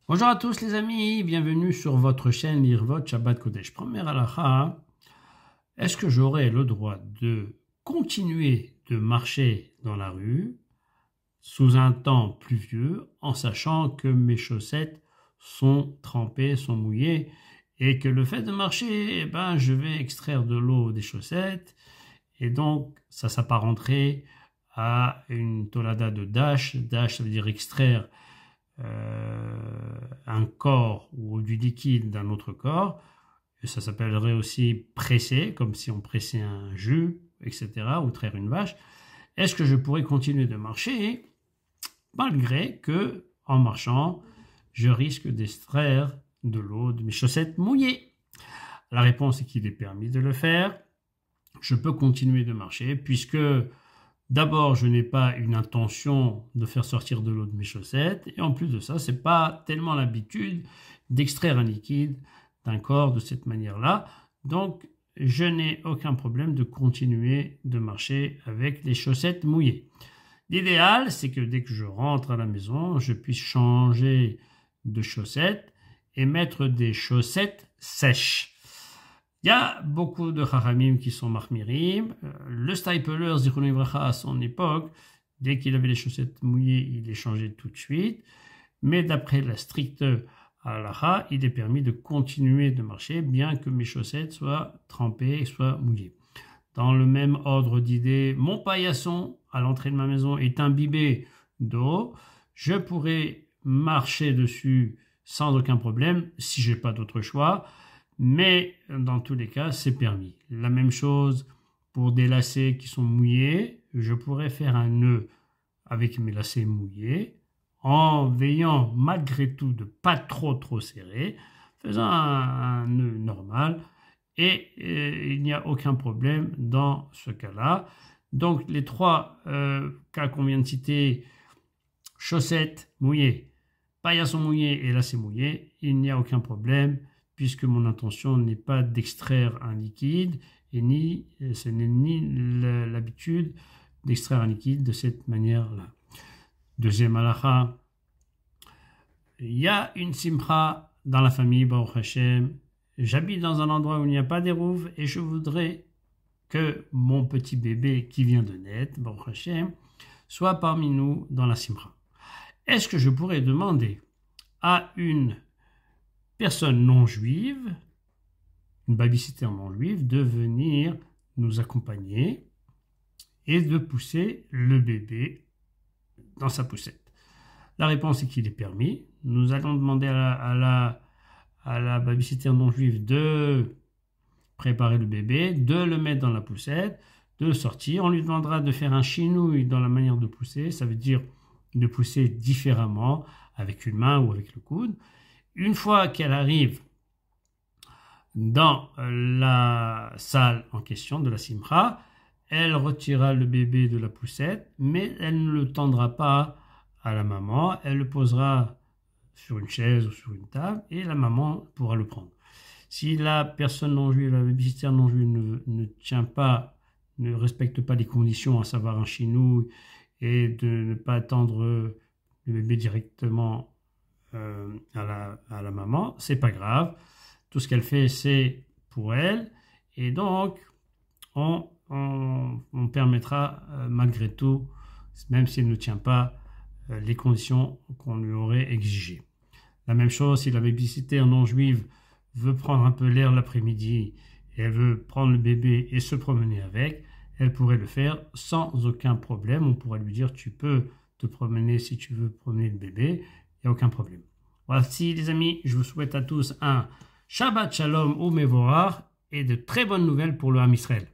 Bonjour à tous les amis, bienvenue sur votre chaîne Irvot Shabbat Kodesh. Première halakha, est-ce que j'aurai le droit de continuer de marcher dans la rue sous un temps pluvieux en sachant que mes chaussettes sont trempées, sont mouillées et que le fait de marcher, je vais extraire de l'eau des chaussettes et donc ça s'apparenterait à une tolada de dash. Dash, ça veut dire extraire un corps ou du liquide d'un autre corps. Et ça s'appellerait aussi presser, comme si on pressait un jus, etc., ou traire une vache. Est-ce que je pourrais continuer de marcher malgré que, en marchant, je risque d'extraire de l'eau de mes chaussettes mouillées? La réponse est qu'il est permis de le faire. Je peux continuer de marcher puisque d'abord, je n'ai pas une intention de faire sortir de l'eau de mes chaussettes. Et en plus de ça, ce n'est pas tellement l'habitude d'extraire un liquide d'un corps de cette manière-là. Donc, je n'ai aucun problème de continuer de marcher avec les chaussettes mouillées. L'idéal, c'est que dès que je rentre à la maison, je puisse changer de chaussettes et mettre des chaussettes sèches. Il y a beaucoup de Chachamim qui sont mahmirim. Le Stipler, Zichrono Livracha, à son époque, dès qu'il avait les chaussettes mouillées, il les changeait tout de suite. Mais d'après la stricte halakha, il est permis de continuer de marcher, bien que mes chaussettes soient trempées et soient mouillées. Dans le même ordre d'idée, mon paillasson à l'entrée de ma maison est imbibé d'eau. Je pourrais marcher dessus sans aucun problème, si je n'ai pas d'autre choix. Mais dans tous les cas, c'est permis. La même chose pour des lacets qui sont mouillés. Je pourrais faire un nœud avec mes lacets mouillés en veillant malgré tout de pas trop serrer, faisant un nœud normal et il n'y a aucun problème dans ce cas-là. Donc les trois cas qu'on vient de citer, chaussettes mouillées, paillasson mouillé et lacets mouillés, il n'y a aucun problème, puisque mon intention n'est pas d'extraire un liquide, et ce n'est ni l'habitude d'extraire un liquide de cette manière-là. Deuxième halakha, il y a une simcha dans la famille, Baruch Hashem. J'habite dans un endroit où il n'y a pas d'érouve, et je voudrais que mon petit bébé qui vient de naître, Baruch Hashem, soit parmi nous dans la simcha. Est-ce que je pourrais demander à une personne non juive, une babysitter non juive, de venir nous accompagner et de pousser le bébé dans sa poussette? La réponse est qu'il est permis. Nous allons demander à la babysitter non juive de préparer le bébé, de le mettre dans la poussette, de sortir. On lui demandera de faire un chinouille dans la manière de pousser. Ça veut dire de pousser différemment avec une main ou avec le coude. Une fois qu'elle arrive dans la salle en question de la simcha, elle retirera le bébé de la poussette, mais elle ne le tendra pas à la maman, elle le posera sur une chaise ou sur une table et la maman pourra le prendre. Si la personne non juive, la babysitter non juive ne respecte pas les conditions, à savoir un chinouille et de ne pas tendre le bébé directement à la maman, c'est pas grave. Tout ce qu'elle fait, c'est pour elle. Et donc, on permettra malgré tout, même si elle ne tient pas les conditions qu'on lui aurait exigées. La même chose, si la babysitter non juive veut prendre un peu l'air l'après-midi et elle veut prendre le bébé et se promener avec, elle pourrait le faire sans aucun problème. On pourrait lui dire, tu peux te promener si tu veux promener le bébé. Il n'y a aucun problème. Voici les amis, je vous souhaite à tous un Shabbat Shalom ou Mevorach et de très bonnes nouvelles pour le Ham Israël.